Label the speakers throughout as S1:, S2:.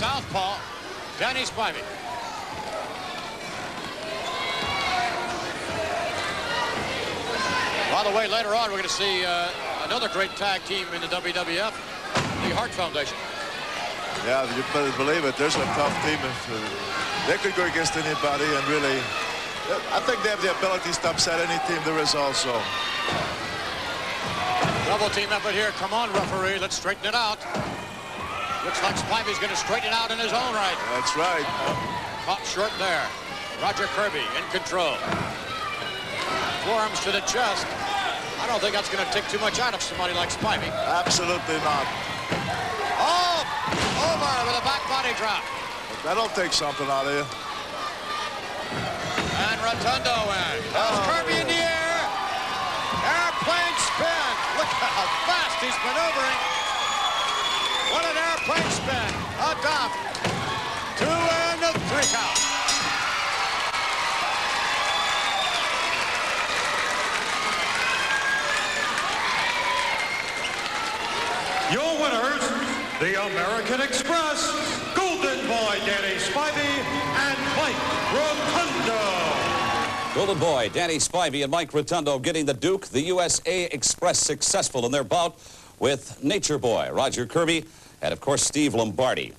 S1: southpaw, Danny Spivey. By the way, later on, we're going to see another great tag team in the WWF, the Hart Foundation.
S2: Yeah, you better believe it. There's a tough team. They could go against anybody, and really, I think they have the ability to upset any team there is also.
S1: Double team effort here. Come on, referee. Let's straighten it out. Looks like Spivey's going to straighten it out in his own right.
S2: That's right.
S1: Caught short there. Roger Kirby in control. Forearms to the chest. I don't think that's going to take too much out of somebody like Spivey.
S2: Absolutely not.
S1: Oh, over with a back body drop.
S2: That'll take something out of you.
S1: And Rotundo in. That's Kirby in the air. Airplane spin. Look how fast he's maneuvering. What an airplane spin. A dump. 2 and a 3 count.
S3: Your winners, the American Express, Golden Boy Danny Spivey, and Mike Rotundo.
S4: Golden Boy, Danny Spivey, and Mike Rotundo getting the Duke, the USA Express successful in their bout with Nature Boy, Roger Kirby, and of course Steve Lombardi.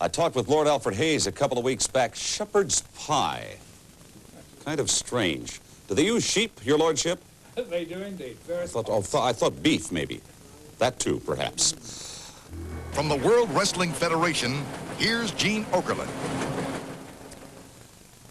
S4: I talked with Lord Alfred Hayes a couple of weeks back. Shepherd's pie. Kind of strange. Do they use sheep, your lordship?
S5: They do indeed. Very
S4: I thought beef, maybe. That too, perhaps.
S6: From the World Wrestling Federation, here's Gene Okerlund.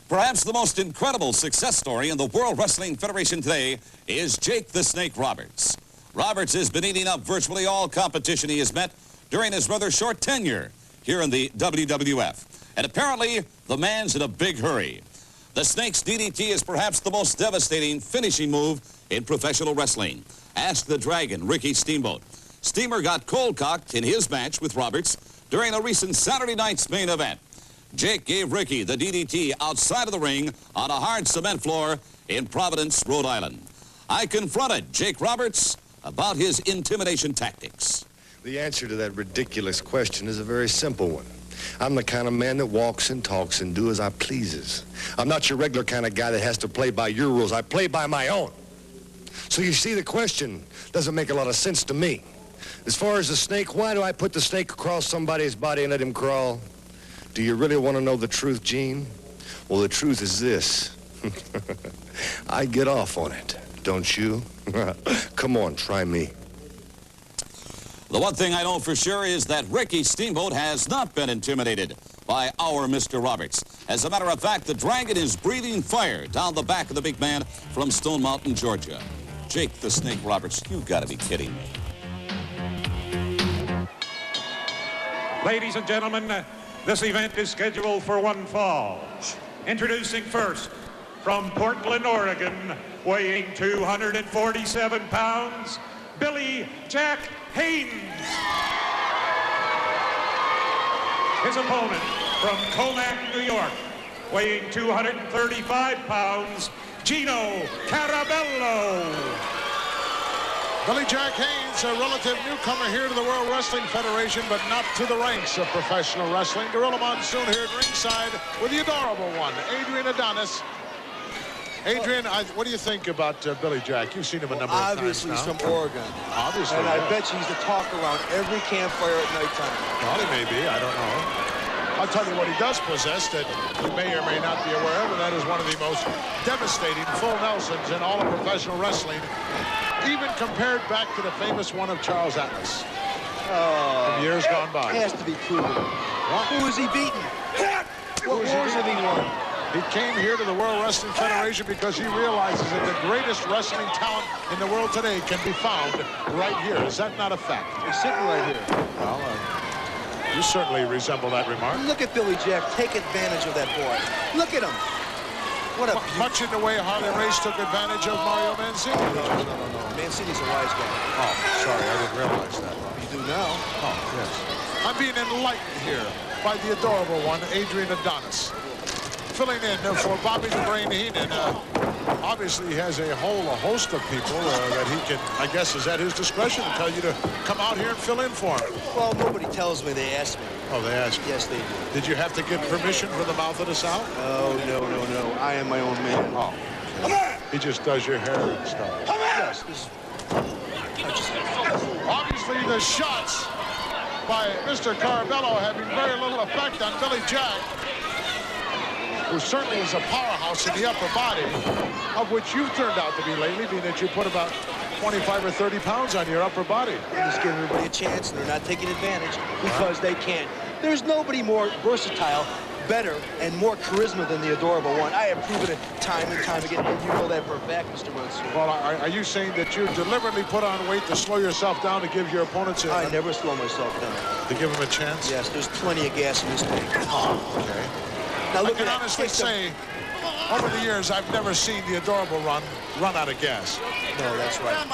S4: Perhaps the most incredible success story in the World Wrestling Federation today is Jake the Snake Roberts. Roberts has been eating up virtually all competition he has met during his rather short tenure here in the WWF. And apparently, the man's in a big hurry. The Snake's DDT is perhaps the most devastating finishing move in professional wrestling. Ask the Dragon, Ricky Steamboat. Steamer got cold-cocked in his match with Roberts during a recent Saturday night's main event. Jake gave Ricky the DDT outside of the ring on a hard cement floor in Providence, Rhode Island. I confronted Jake Roberts about his intimidation tactics.
S7: The answer to that ridiculous question is a very simple one. I'm the kind of man that walks and talks and do as I pleases. I'm not your regular kind of guy that has to play by your rules. I play by my own. So you see, the question doesn't make a lot of sense to me. As far as the snake, why do I put the snake across somebody's body and let him crawl? Do you really want to know the truth, Gene? Well, the truth is this. I get off on it, don't you? Come on, try me.
S4: The one thing I know for sure is that Ricky Steamboat has not been intimidated by our Mr. Roberts. As a matter of fact, the Dragon is breathing fire down the back of the big man from Stone Mountain, Georgia. Jake the Snake Roberts, you gotta be kidding me.
S3: Ladies and gentlemen, this event is scheduled for one fall. Introducing first, from Portland, Oregon, weighing 247 pounds, Billy Jack Haynes. His opponent, from Comac, New York, weighing 235 pounds, Gino Carabello.
S8: Billy Jack Haynes, a relative newcomer here to the World Wrestling Federation, but not to the ranks of professional wrestling. Gorilla Monsoon here at ringside with the adorable one, Adrian Adonis. Adrian, what do you think about Billy Jack? You've seen him a number of times now.
S9: Obviously, he's from Oregon.
S8: Obviously,
S9: and I bet you he's the talk around every campfire at nighttime.
S8: Well, he may be. I don't know. I'll tell you what he does possess that you may or may not be aware of, and that is one of the most devastating full Nelsons in all of professional wrestling, even compared back to the famous one of Charles Atlas from years gone by.
S9: Has to be proven. Who is he beating? What wars have he won?
S8: He came here to the World Wrestling Federation because he realizes that the greatest wrestling talent in the world today can be found right here. Is that not a fact?
S9: He's sitting right here.
S8: Well, you certainly resemble that remark.
S9: Look at Billy Jack. Take advantage of that boy. Look at him. What a
S8: much in the way Harley Race took advantage of Mario Mancini.
S9: No. Mancini's a wise guy.
S8: Oh, sorry, I didn't realize that.
S9: You do now.
S8: Oh, yes. I'm being enlightened here by the adorable one, Adrian Adonis. filling in for Bobby the Brain Heenan. Obviously, he has a host of people that he can, I guess, is at his discretion to tell you to come out here and fill in for him.
S9: Well, nobody tells me. They ask me.
S8: Oh, they asked you?
S9: Yes, they do.
S8: Did you have to get permission from the mouth of the South?
S9: Oh, no. I am my own man.
S8: Oh. He just does your hair and stuff.
S9: Yes,
S8: Obviously, the shots by Mr. Carabello having very little effect on Billy Jack, who certainly is a powerhouse in the upper body, of which you've turned out to be lately, being that you put about 25 or 30 pounds on your upper body.
S9: I'm just giving everybody a chance, and they're not taking advantage because they can't. There's nobody more versatile, better, and more charisma than the Adorable One. I have proven it time and time again, and you know that for a fact, Mr. Munson.
S8: Well, are you saying that you deliberately put on weight to slow yourself down to give your opponents a...
S9: I never slow myself down.
S8: To give them a chance?
S9: Yes, there's plenty of gas in this tank.
S8: Oh, okay.
S9: Now look
S8: I can
S9: at
S8: honestly say, over the years, I've never seen the Adorable run out of gas.
S9: No, that's right.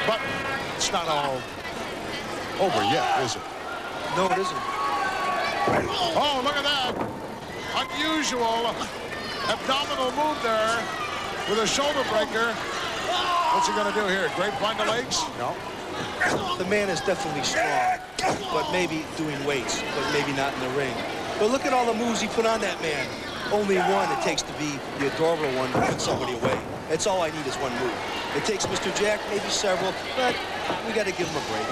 S8: But it's not all over yet, is it?
S9: No, it isn't.
S8: Oh, look at that. Unusual abdominal move there with a shoulder breaker. What's he going to do here? Grapevine the legs? No.
S9: The man is definitely strong, but maybe doing weights, but maybe not in the ring. But look at all the moves he put on that man. Only one it takes to be the Adorable One to put somebody away. That's all I need is one move. It takes Mr. Jack maybe several, but we got to give him a break.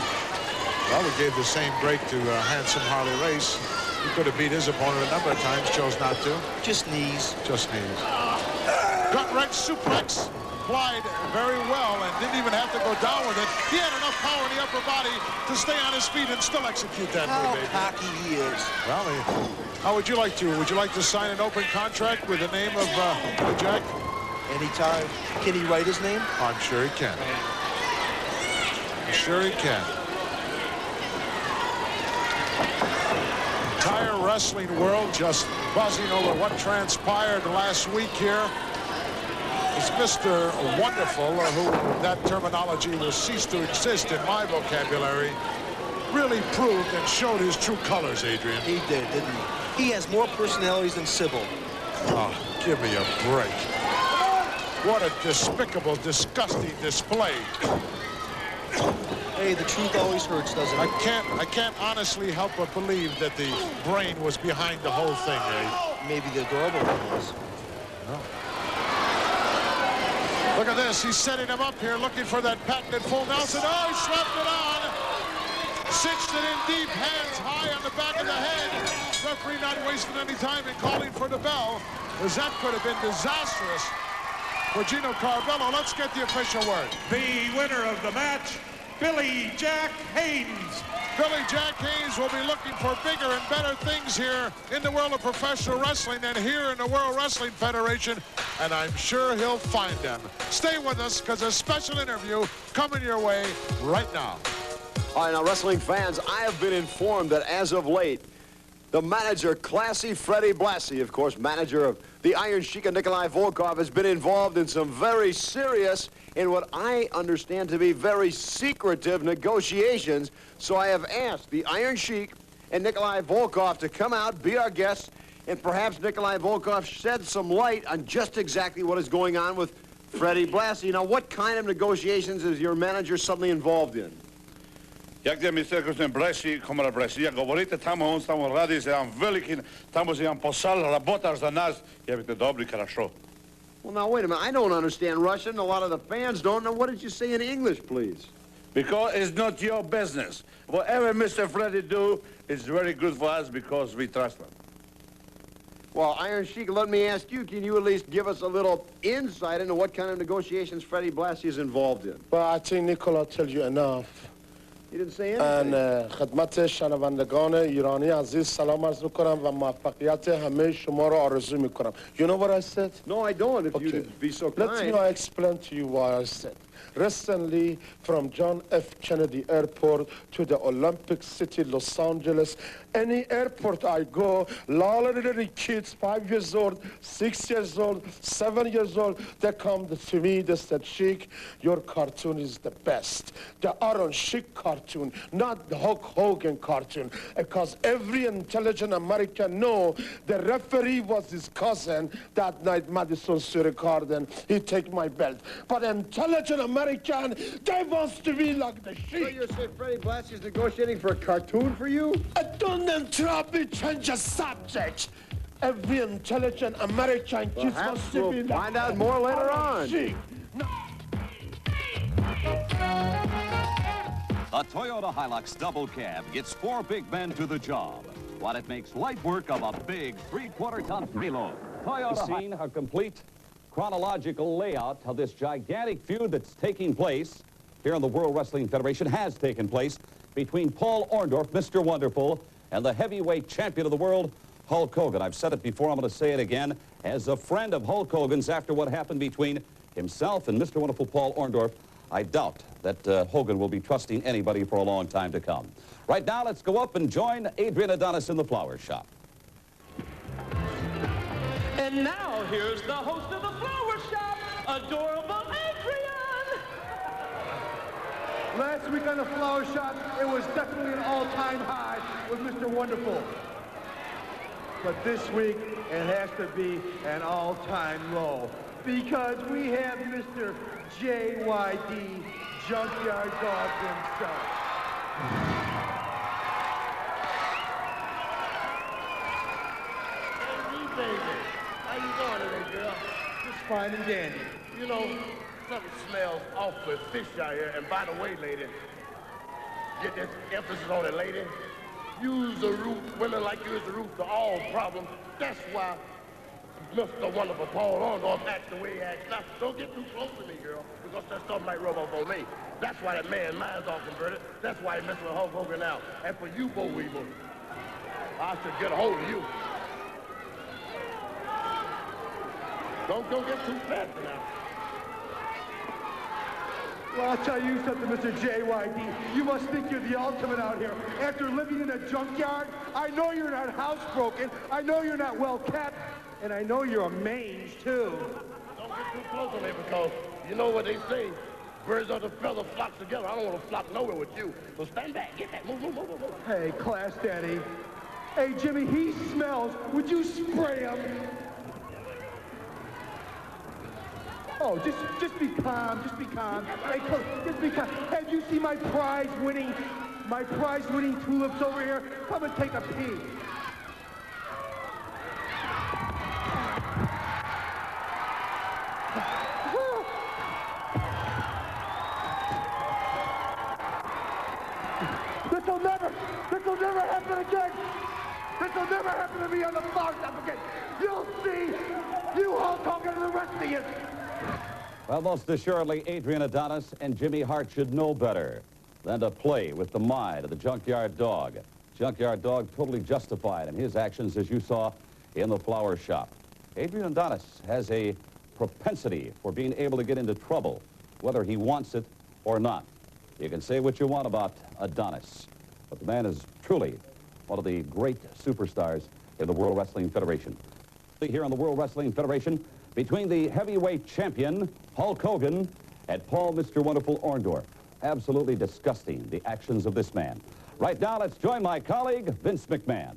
S8: Well, we gave the same break to handsome Harley Race. He could have beat his opponent a number of times, chose not to.
S9: Just knees.
S8: Just knees. Gut wrench suplex. Applied very well and didn't even have to go down with it. He had enough power in the upper body to stay on his feet and still execute that move.
S9: How cocky he is.
S8: Well, how would you like to? Would you like to sign an open contract with the name of Billy Jack?
S9: Anytime. Can he write his name?
S8: I'm sure he can. I'm sure he can. Entire wrestling world just buzzing over what transpired last week here. It's Mr. Wonderful, who that terminology will cease to exist in my vocabulary, really proved and showed his true colors, Adrian.
S9: He did, didn't he? He has more personalities than Sybil.
S8: Oh, give me a break. What a despicable, disgusting display.
S9: Hey, the truth always hurts, doesn't it?
S8: I can't honestly help but believe that the Brain was behind the whole thing, eh?
S9: Maybe the Adorable One was.
S8: No. Look at this. He's setting him up here, looking for that patented full Nelson. Oh, he slapped it on. Cinched it in deep, hands high on the back of the head. Referee not wasting any time in calling for the bell, as that could have been disastrous for Gino Carabello. Let's get the official word.
S3: The winner of the match, Billy Jack Haynes.
S8: Billy Jack Haynes will be looking for bigger and better things here in the world of professional wrestling and here in the World Wrestling Federation, and I'm sure he'll find them. Stay with us, because a special interview coming your way right now.
S5: All right, now, wrestling fans, I have been informed that as of late, the manager, Classy Freddie Blassie, of course, manager of the Iron Sheik and Nikolai Volkov, has been involved in some very serious, in what I understand to be very secretive negotiations. So I have asked the Iron Sheik and Nikolai Volkov to come out, be our guests, and perhaps Nikolai Volkov shed some light on just exactly what is going on with Freddie Blassie. Now, what kind of negotiations is your manager suddenly involved in?
S10: Jak gdje mi se kažem Bresi, komora Bresi, ja govorite tamo, on tamo radi za jedan veliki, tamo za jedan posal, rabotaš za nas, jebite dobri, хорошо.
S5: Well, now, wait a minute. I don't understand Russian. A lot of the fans don't. Now, what did you say in English, please?
S10: Because it's not your business. Whatever Mr. Freddie do, it's very good for us because we trust him.
S5: Well, Iron Sheik, let me ask you, can you at least give us a little insight into what kind of negotiations Freddie Blassie is involved in?
S11: Well, I think Nicola tells you enough.
S5: He didn't say anything.
S11: خدمت شنوندگان ایرانی عزیز سلام عرض میکنم و موفقیت همه شما رو آرزو میکنم. You know what I said?
S5: No, I don't, if
S11: Okay.
S5: you'd be so
S11: Let me
S5: kind.
S11: explain to you what I said. recently from John F. Kennedy Airport to the Olympic City, Los Angeles. Any airport I go, little kids, 5 years old, 6 years old, 7 years old, they come to me, they said, Sheik, your cartoon is the best. The Aaron Sheik cartoon, not the Hulk Hogan cartoon, because every intelligent American know the referee was his cousin that night, Madison Square Garden. He take my belt. But intelligent American, they wants to be like the Sheik.
S5: So you say Freddie Blassie is negotiating for a cartoon for you?
S11: Don't interrupt me, change the subject. Every intelligent American kid wants to be like
S5: find out more later on.
S11: Sheik.
S4: A Toyota Hilux double cab gets 4 big men to the job, while it makes light work of a big 3/4-ton payload. Toyota seen a complete chronological layout of this gigantic feud that's taking place here in the World Wrestling Federation, has taken place between Paul Orndorff, Mr. Wonderful, and the heavyweight champion of the world, Hulk Hogan. I've said it before, I'm going to say it again. As a friend of Hulk Hogan's, after what happened between himself and Mr. Wonderful Paul Orndorff, I doubt that Hogan will be trusting anybody for a long time to come. Right now, let's go up and join Adrian Adonis in the flower shop.
S12: And now, here's the host of the flower shop, adorable Adrian!
S13: Last week on the flower shop, it was definitely an all-time high with Mr. Wonderful. But this week, it has to be an all-time low, because we have Mr. JYD Junkyard Dog himself.
S11: Hey, baby. How you doing today, girl?
S13: Just fine and dandy.
S11: You know, something smells awfully fishy out here. And by the way, lady, get this emphasis on it, lady. Use the root, women like you is the root to all problems. That's why Mr. Wonderful Paul Orndorff acts the way he acts. Now, don't get too close to me, girl, because that stuff might rub off on me. That's why that man's mind's all converted. That's why he messing with Hulk Hogan now. And for you, Bo Weevil, I should get a hold of you. Don't get too fast now.
S13: Well, I'll tell you something, Mr. JYD. You must think you're the ultimate out here. After living in a junkyard, I know you're not housebroken. I know you're not well kept. And I know you're a mange, too.
S11: Don't get too close to me, because you know what they say. Birds of the feather flock together. I don't want to flock nowhere with you. So stand back. Get that. Move.
S13: Hey, Class Daddy. Hey, Jimmy, he smells. Would you spray him? Oh, just be calm. Just be calm. Hey, just be calm. Have you seen my prize-winning tulips over here? Come and take a peek. This'll never happen again. This'll never happen to me on the flower shop again. You'll see. You Hulk Hogan and the rest of you.
S4: Well, most assuredly, Adrian Adonis and Jimmy Hart should know better than to play with the mind of the Junkyard Dog. Junkyard Dog totally justified in his actions, as you saw in the flower shop. Adrian Adonis has a propensity for being able to get into trouble, whether he wants it or not. You can say what you want about Adonis, but the man is truly one of the great superstars in the World Wrestling Federation. Here in the World Wrestling Federation, between the heavyweight champion, Hulk Hogan, and Paul Mr. Wonderful Orndorff. Absolutely disgusting, the actions of this man. Right now, let's join my colleague, Vince McMahon.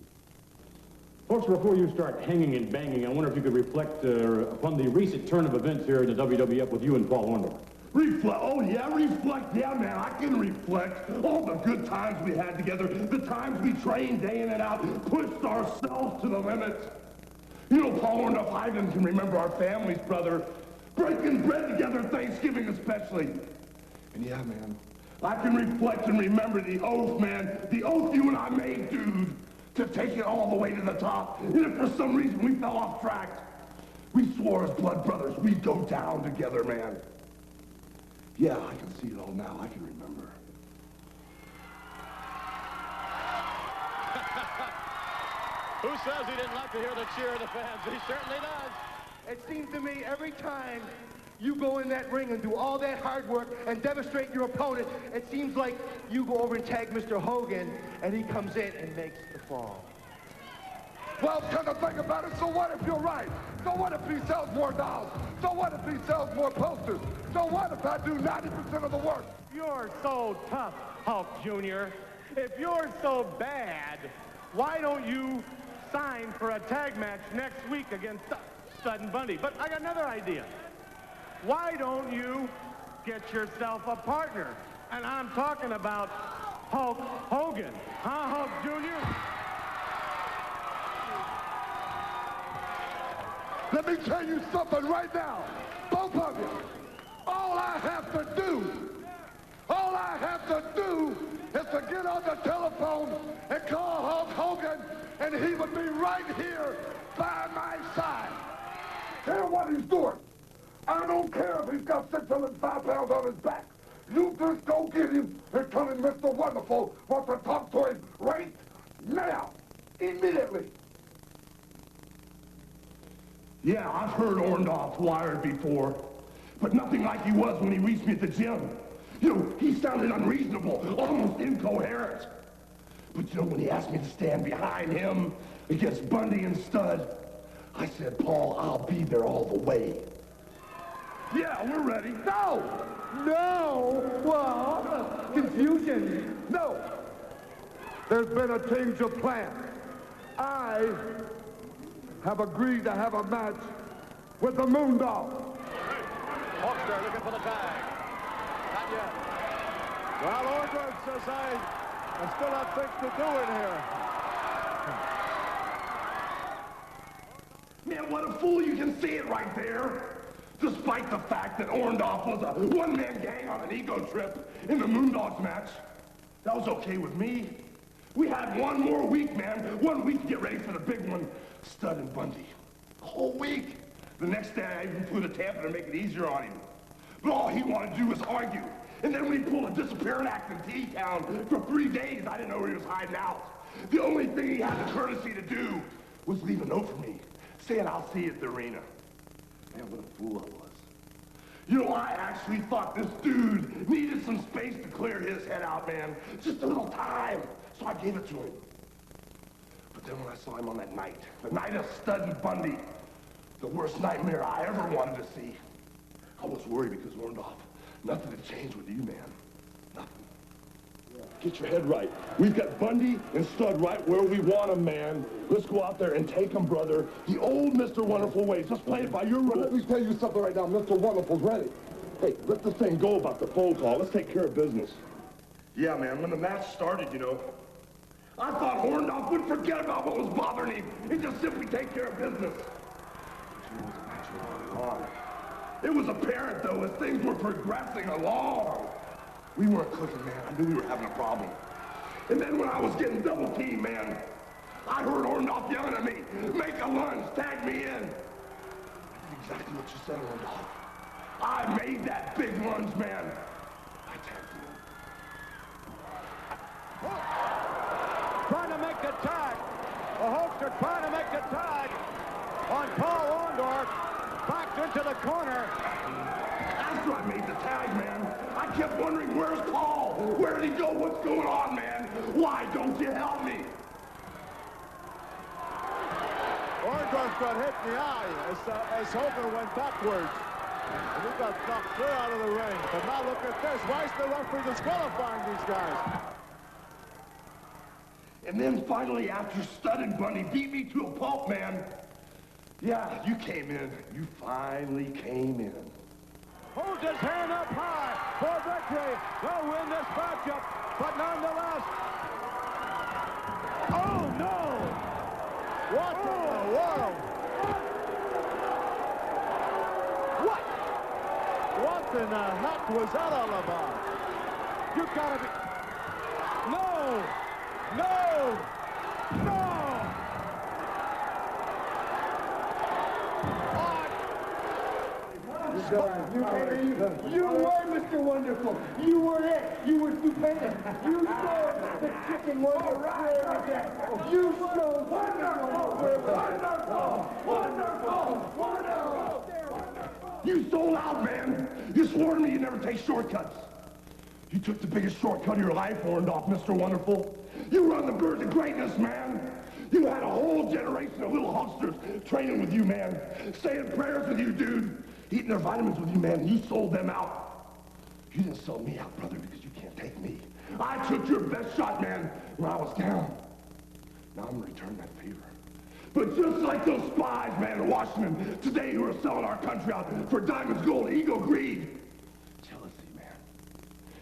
S14: Folks, before you start hanging and banging, I wonder if you could reflect upon the recent turn of events here in the WWF with you and Paul Orndorff.
S15: Reflect? Oh, yeah, reflect. Yeah, man, I can reflect. All the good times we had together, the times we trained day in and out, pushed ourselves to the limit. You know, Paul Orndorff, I even can remember our families, brother, breaking bread together, Thanksgiving especially. And yeah, man, I can reflect and remember the oath, man, the oath you and I made, dude, to take it all the way to the top. And if for some reason we fell off track, we swore as blood brothers we'd go down together, man. Yeah, I can see it all now. I can remember.
S1: Who says he didn't like to hear the cheer of the fans? He certainly does.
S13: It seems to me every time You go in that ring and do all that hard work and demonstrate your opponent. It seems like you go over and tag Mr. Hogan, and he comes in and makes the fall.
S15: Well, kind of think about it. So what if you're right? So what if he sells more dolls? So what if he sells more posters? So what if I do 90% of the work?
S16: You're so tough, Hulk Jr. If you're so bad, why don't you sign for a tag match next week against Stud and Bundy? But I got another idea. Why don't you get yourself a partner? And I'm talking about Hulk Hogan. Huh, Hulk Jr.?
S15: Let me tell you something right now, both of you. All I have to do is to get on the telephone and call Hulk Hogan, and he would be right here by my side. Hear what he's doing. I don't care if he's got 605 pounds on his back. You just go get him and tell him Mr. Wonderful wants to talk to him right now, immediately.
S17: Yeah, I've heard Orndorff wired before, but nothing like he was when he reached me at the gym. You know, he sounded unreasonable, almost incoherent. But you know, when he asked me to stand behind him against Bundy and Stud, I said, Paul, I'll be there all the way. Yeah, we're ready.
S15: No! Well, confusion. No. There's been a change of plan. I have agreed to have a match with the Moondog.
S1: Hulkster looking for the tag. Not yet. Well, Orndorff says I still have things to do in here.
S17: Man, what a fool, you can see it right there. Despite the fact that Orndorff was a one-man gang on an ego trip in the Moondogs match, that was okay with me. We had one more week, man. 1 week to get ready for the big one, Stud and Bundy. A whole week. The next day, I even flew to Tampa to make it easier on him. But all he wanted to do was argue. And then when he pulled a disappearance act in T-Town for 3 days, I didn't know where he was hiding out. The only thing he had the courtesy to do was leave a note for me, saying I'll see you at the arena. Man, what a fool I was. You know, I actually thought this dude needed some space to clear his head out, man. Just a little time. So I gave it to him. But then when I saw him on that night, the night of Stud and Bundy, the worst nightmare I ever wanted to see, I was worried because Orndorff, nothing had changed with you, man. Nothing. Get your head right. We've got Bundy and Stud right where we want them, man. Let's go out there and take them, brother. The old Mr. Wonderful ways. Just play it by your rules.
S15: Let me tell you something right now. Mr. Wonderful's ready.
S17: Hey, let this thing go about the phone call. Let's take care of business. Yeah, man, when the match started, you know, I thought Orndorff would forget about what was bothering him and just simply take care of business. It was apparent, though, as things were progressing along. We weren't clicking, man. I knew we were having a problem. And then when I was getting double teamed, man, I heard Orndorff yelling at me, make a lunge, tag me in. I did exactly what you said, Orndorff. I made that big lunge, man. I tagged you in.
S1: Trying to make the tag. The Hulkster trying to make the tag on Paul Orndorff. Backed into the corner.
S17: After I made the tag, man, I kept wondering, where's Paul? Where did he go? What's going on, man? Why don't you help me?
S1: Orndorff got hit in the eye as Hogan went backwards. And he got knocked clear out of the ring. But now look at this. Why is the referee disqualifying these guys?
S17: And then finally, after Stud and Bundy beat me to a pulp, man, yeah, you came in. You finally came in.
S1: Holds his hand up high for victory. They'll win this matchup, but nonetheless. Oh, no! What in the world? What in the heck was that all about? You gotta be... No! No! No!
S13: You were Mr. Wonderful. You were it. You were stupendous. You showed the chicken wonder where it was at. You showed wonderful. Wonderful. Wonderful. Wonderful. Wonderful.
S17: You sold out, man. You swore to me you'd never take shortcuts. You took the biggest shortcut of your life, Orndorff, Mr. Wonderful. You were on the verge of greatness, man. You had a whole generation of little hucksters training with you, man. Saying prayers with you, dude. Eating their vitamins with you, man. And you sold them out. You didn't sell me out, brother, because you can't take me. I took your best shot, man, when I was down. Now I'm going to return that favor. But just like those spies, man, in Washington today who are selling our country out for diamonds, gold, ego, greed. Jealousy, man.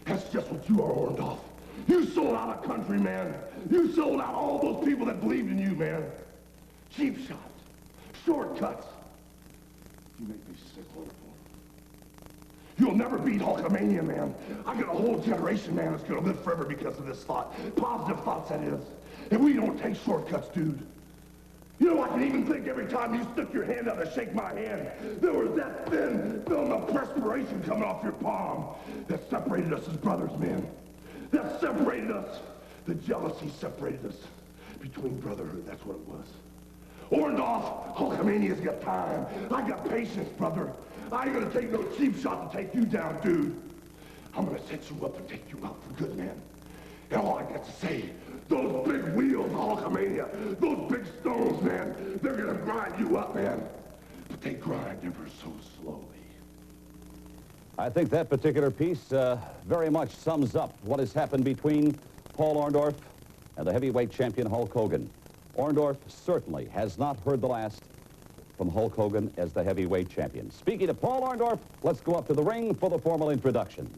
S17: That's just what you are, Orndorff. You sold out a country, man. You sold out all those people that believed in you, man. Cheap shots. Shortcuts. You make me sick, Wonderful. You'll never beat Hulkamania, man. I got a whole generation, man, that's gonna live forever because of this thought. Positive thoughts, that is. And we don't take shortcuts, dude. You know, I can even think every time you stuck your hand out to shake my hand, there was that thin film of perspiration coming off your palm that separated us as brothers, man. That separated us. The jealousy separated us. Between brotherhood, that's what it was. Orndorff, Hulkamania's got time. I got patience, brother. I ain't gonna take no cheap shot to take you down, dude. I'm gonna set you up and take you out for good, man. And all I got to say, those big wheels of Hulkamania, those big stones, man, they're gonna grind you up, man. But they grind ever so slowly.
S4: I think that particular piece very much sums up what has happened between Paul Orndorff and the heavyweight champion Hulk Hogan. Orndorff certainly has not heard the last from Hulk Hogan as the heavyweight champion. Speaking of Paul Orndorff, let's go up to the ring for the formal introductions.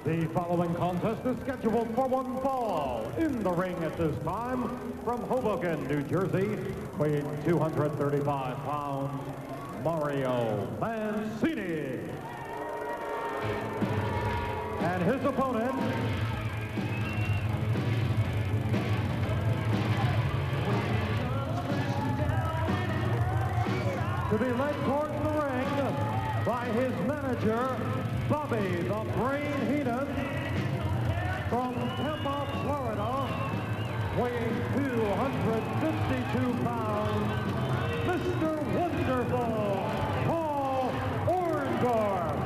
S16: The following contest is scheduled for one fall. In the ring at this time, from Hoboken, New Jersey, weighing 235 pounds, Mario Mancini. And his opponent, to be led towards the ring by his manager, Bobby the Brain Heenan, from Tampa, Florida, weighing 252 pounds, Mr. Wonderful, Paul Orndorff.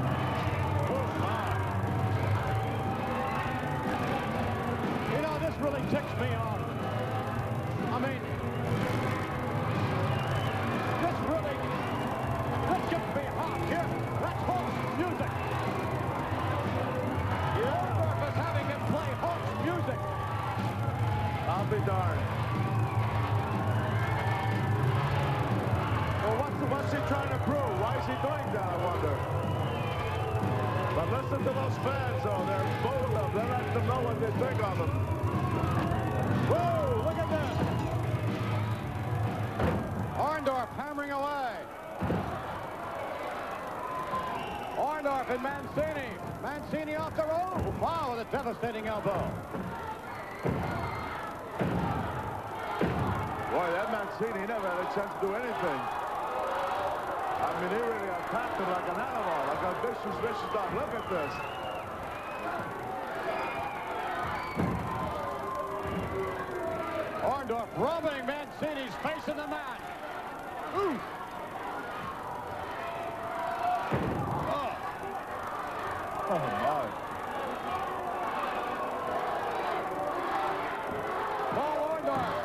S1: You know, this really ticks me off. I mean, this gets me hot here. That's Hulk's music. The Orndorff is having him play Hulk's music.
S8: I'll be darned. Well, what's he trying to prove? Why is he doing that, I wonder? But listen to those fans, though. They're full of them. They let them know what they think of them.
S1: Whoa, look at this. Orndorff hammering away. Orndorff and Mancini. Mancini off the rope. Wow, with a devastating elbow.
S8: Boy, that Mancini never had a chance to do anything. I mean, he really attacked him like an animal, like a vicious dog. Look at this.
S1: Orndorff rubbing Mancini's face in the mat. Ooh.
S8: Oh, my.
S1: Paul Orndorff.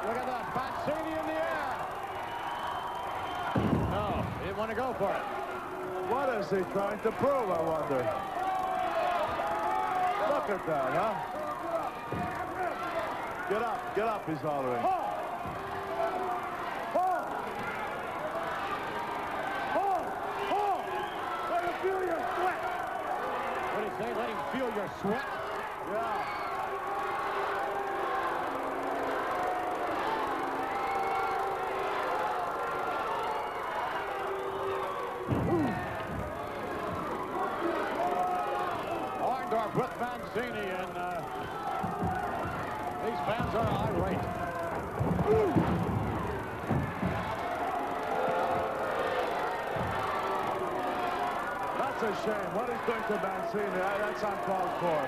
S1: Look at that. Mancini in the air. No, he didn't want to go for it.
S8: What is he trying to prove, I wonder? Look at that, huh? Get up, he's hollering.
S1: Let him feel your sweat. What did he say? Let him feel your sweat?
S8: Yeah.
S1: Orndorff with Mancini, and these fans are irate.
S8: That's a shame. What he's doing to Mancini, that's uncalled for.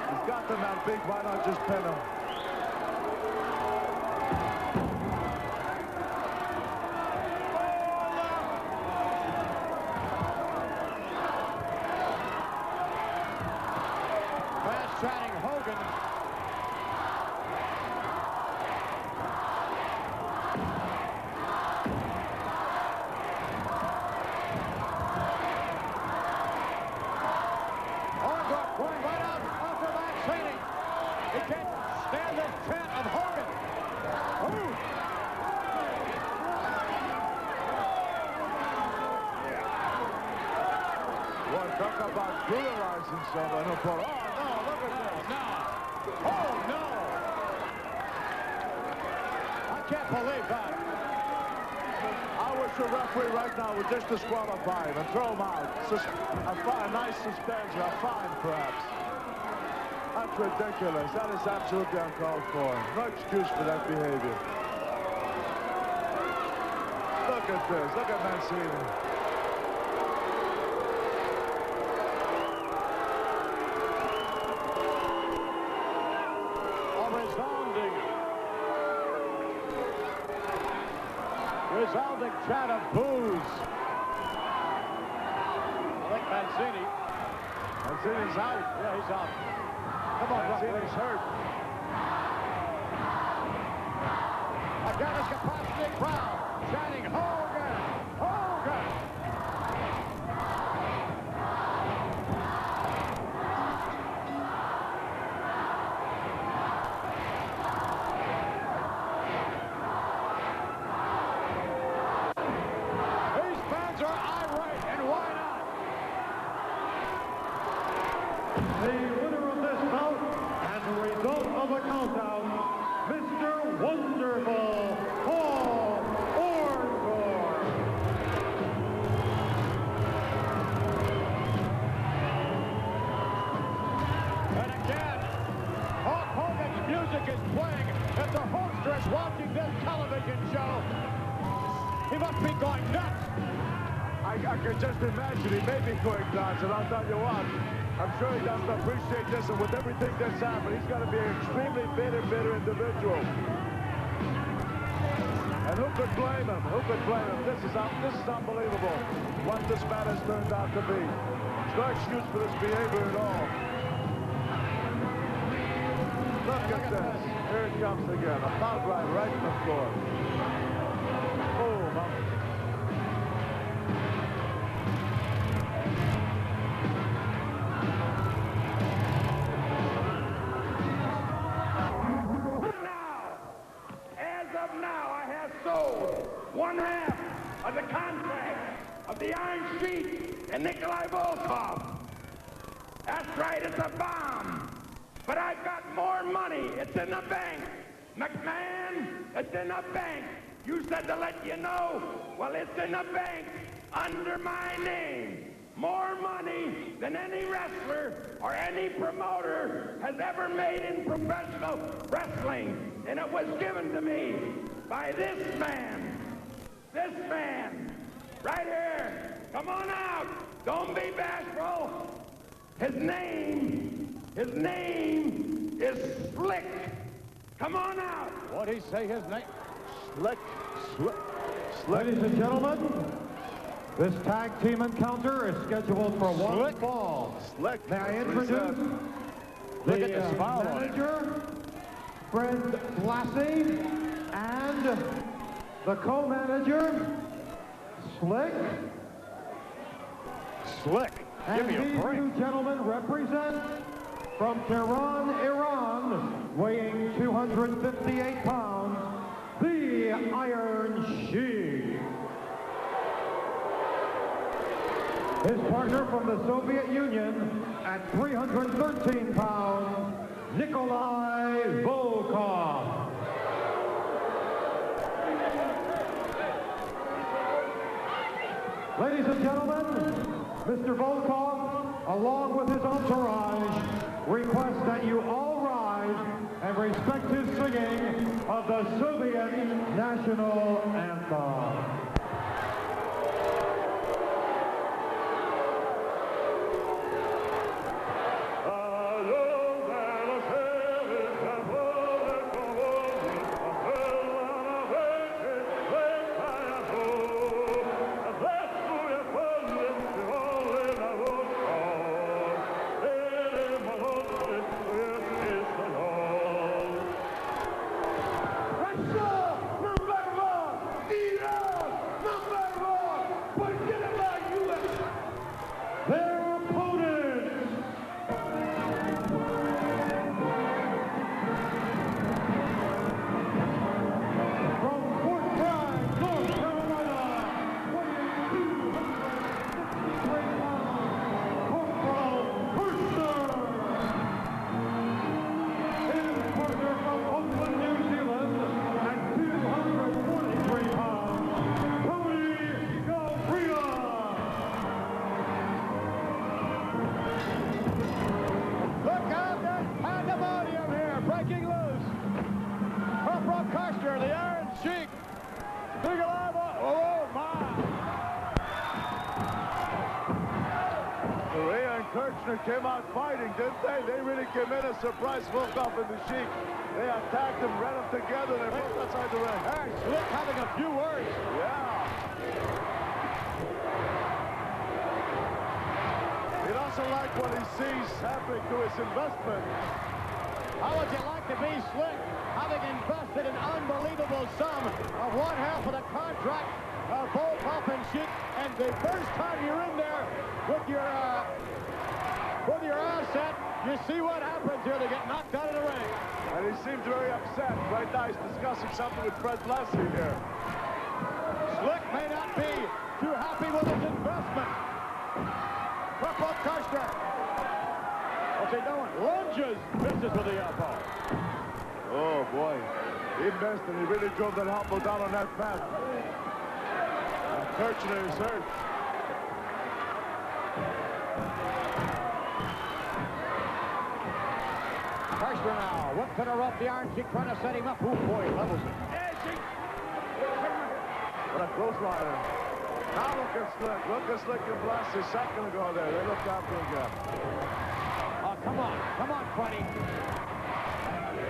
S8: He's got the man big. Why not just pin him?
S11: losing someone. Oh, no, look at this.
S1: No.
S11: Oh, no. I can't believe that. I wish a referee right now would just disqualify him and throw him out. A nice suspension, a fine, perhaps. That's ridiculous. That is absolutely uncalled for. No excuse for that behavior. Look at this. Look at Mancini. Resounding chant of boos. I think Mancini. Mancini's out. Yeah, he's out. Come on, Mancini's hurt. Again, it's capacity crowd chanting Hogan, Hogan.
S16: The winner of this bout and the result of the countdown, Mr. Wonderful Paul Orndorff.
S11: And again, Hulk Hogan's music is playing. If the Hulkster is watching this television show, he must be going nuts. I can just imagine he may be going nuts, and I'll tell you what. I'm sure he doesn't appreciate this, and with everything that's happened, he's got to be an extremely bitter individual. And who could blame him? Who could blame him? This is unbelievable what this man has turned out to be. There's no excuse for this behavior at all. Look at this. Here it comes again. A foul right in the floor. Oh, my.
S15: One half of the contract of the Iron Sheik and Nikolai Volkov. That's right, it's a bomb. But I've got more money. It's in the bank. McMahon, it's in the bank. You said to let you know. Well, it's in the bank under my name. More money than any wrestler or any promoter has ever made in professional wrestling. And it was given to me by this man. This man, right here. Come on out. Don't be bashful. His name is Slick. Come on out.
S11: What'd he say his name? Slick.
S16: Ladies and gentlemen, this tag team encounter is scheduled for one fall.
S11: Slick.
S16: May I introduce
S11: Look at this foul
S16: manager, Fred Blassie, and the co-manager, Slick.
S11: Give me a
S16: these
S11: break.
S16: two gentlemen represent from Tehran, Iran, weighing 258 pounds, the Iron Sheik. His partner from the Soviet Union at 313 pounds, Nikolai Volkov. Ladies and gentlemen, Mr. Volkov, along with his entourage, requests that you all rise and respect his singing of the Soviet national anthem.
S13: Oh, my! Correa and Kirchner came out fighting, didn't they? They really came in a surprise Volkov and the Sheik. They attacked them, ran them together. They're both outside the ring.
S1: Hey, Slick having a few words.
S13: Yeah. He'd also like what he sees happening to his investment.
S1: How would you like to be Slick, having invested an unbelievable sum of one half of the contract of Volkov and Sheik, and the first time you're in there with your asset, you see what happens here. They get knocked out of the ring.
S13: And he seemed very upset. Right now he's discussing something with Fred Blassie here.
S1: Slick may not be too happy with his investment. Purple Kirchner. What's he doing? Lunges. Misses with the elbow.
S13: Oh, boy. He missed, and he really drove that elbow down on that mat. And Kirchner is hurt.
S1: Kirchner now. Whip to the rope. The Iron Sheik trying to set him up. Oh, boy. Levels it.
S13: What a close liner. Now look at Slick. Look at Slick and Blassie a second ago there. They looked after again.
S1: Oh, come on. Come on, Freddie.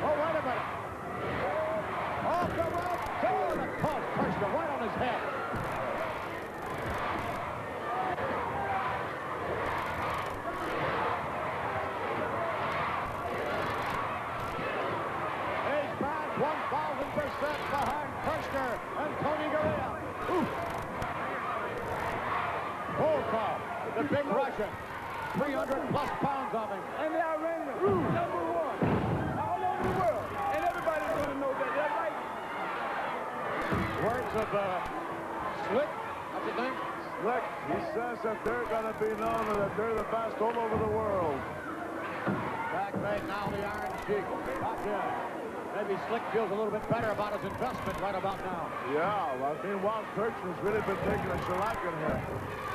S1: Oh, wait a minute. Off the rope. Down the post. Kirchner right on his head. He's back 1,000% behind Kirchner and Tony Garea. Ooh. Volkov, the big Russian. 300-plus pounds of him.
S13: And they are ranked #1 all over the world. And everybody's going to know that. That's right.
S1: Words of Slick, what's his name?
S13: Slick, he says that they're going to be known and that they're the best all over the world.
S1: Back right now, the Iron Sheik. Back in. Maybe Slick feels a little bit better about his investment right about now.
S13: Yeah, well, meanwhile, Kirchner's really been taking a shellacking here.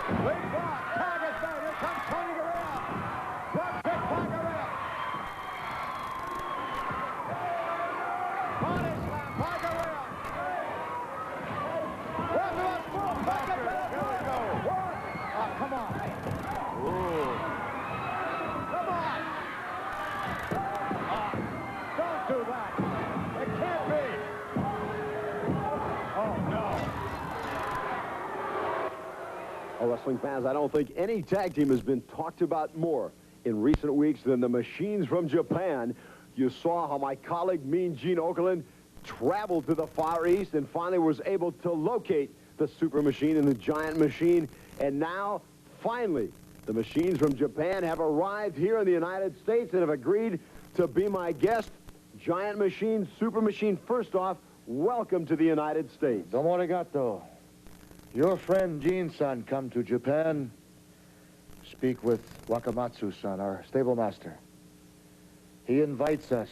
S1: Big block. Tag is there. Here comes Tony Garea. Drop kick by Garea. Body slam by Garea. One to us. Here we go. Oh, come on.
S13: Ooh.
S1: Come on. Don't do that. It can't be. Oh, no.
S5: Oh, wrestling fans, I don't think any tag team has been talked about more in recent weeks than the Machines from Japan. You saw how my colleague, Mean Gene Okerlund, traveled to the Far East and finally was able to locate the Super Machine and the Giant Machine. And now, finally, the Machines from Japan have arrived here in the United States and have agreed to be my guest. Giant Machine, Super Machine, first off, welcome to the United States.
S18: Domo arigato. Your friend Gene-san come to Japan, speak with Wakamatsu-san, our stable master. He invites us,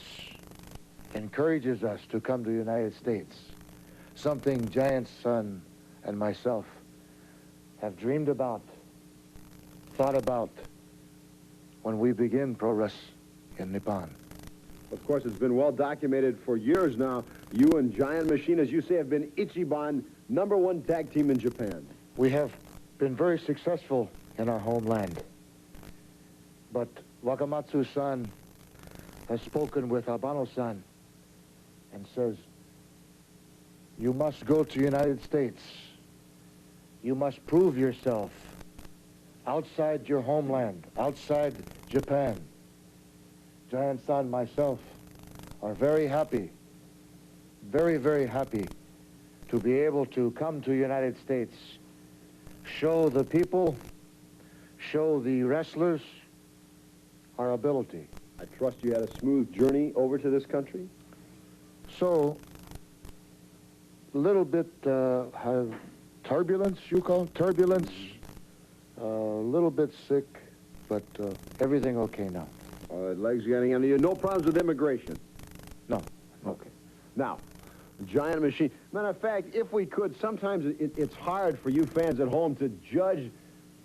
S18: encourages us to come to the United States, something Giant-san and myself have dreamed about, thought about when we begin pro wrestling in Nippon.
S5: Of course, it's been well documented for years now. You and Giant Machine, as you say, have been Ichiban #1 tag team in Japan.
S18: We have been very successful in our homeland. But Wakamatsu-san has spoken with Abano-san and says, you must go to the United States. You must prove yourself outside your homeland, outside Japan. Giant-san and myself are very happy, very, very happy to be able to come to the United States, show the people, show the wrestlers our ability.
S5: I trust you had a smooth journey over to this country?
S18: So, a little bit have turbulence, you call it? Turbulence. A little bit sick, but everything okay now.
S5: Legs getting under you. No problems with immigration?
S18: No.
S5: Okay. Now, Giant Machine. Matter of fact, if we could, sometimes it's hard for you fans at home to judge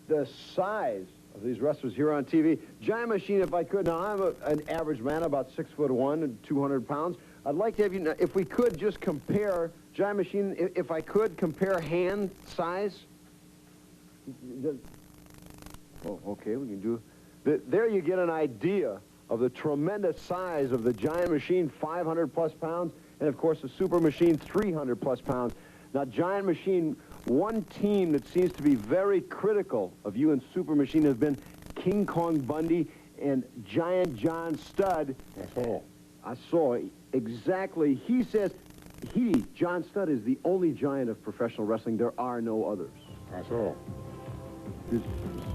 S5: the size of these wrestlers here on TV. Giant Machine, if I could, now I'm an average man, about 6'1" and 200 pounds. I'd like to have you, if we could, just compare Giant Machine, if I could compare hand size. Oh, okay, we can do. There you get an idea of the tremendous size of the Giant Machine, 500-plus pounds, and, of course, the Super Machine, 300-plus pounds. Now, Giant Machine, one team that seems to be very critical of you and Super Machine has been King Kong Bundy and Giant John Studd. I saw exactly. He says John Studd, is the only giant of professional wrestling. There are no others.
S11: That's all.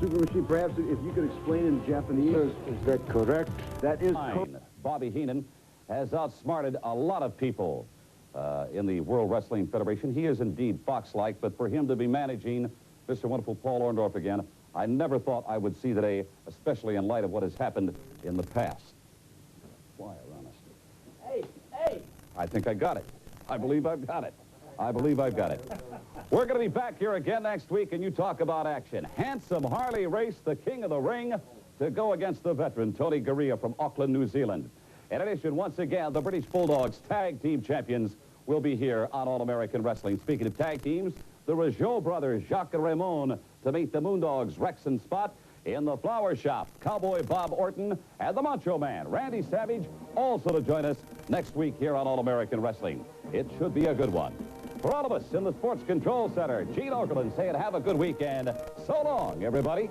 S5: Super Machine, perhaps if you could explain in Japanese.
S18: Is that correct?
S5: That is
S4: correct. Bobby Heenan has outsmarted a lot of people in the World Wrestling Federation. He is indeed Fox-like, but for him to be managing Mr. Wonderful Paul Orndorff again, I never thought I would see today, especially in light of what has happened in the past. Why, honest? Hey! I think I got it. I believe I've got it. I believe I've got it. We're going to be back here again next week, and you talk about action. Handsome Harley Race, the king of the ring, to go against the veteran Tony Garea from Auckland, New Zealand. In addition, once again, the British Bulldogs Tag Team Champions will be here on All-American Wrestling. Speaking of tag teams, the Rougeau brothers, Jacques and Raymond, to meet the Moondogs, Rex and Spot, in the Flower Shop. Cowboy Bob Orton and the Macho Man, Randy Savage, also to join us next week here on All-American Wrestling. It should be a good one. For all of us in the Sports Control Center, Gene Okerlund saying have a good weekend. So long, everybody.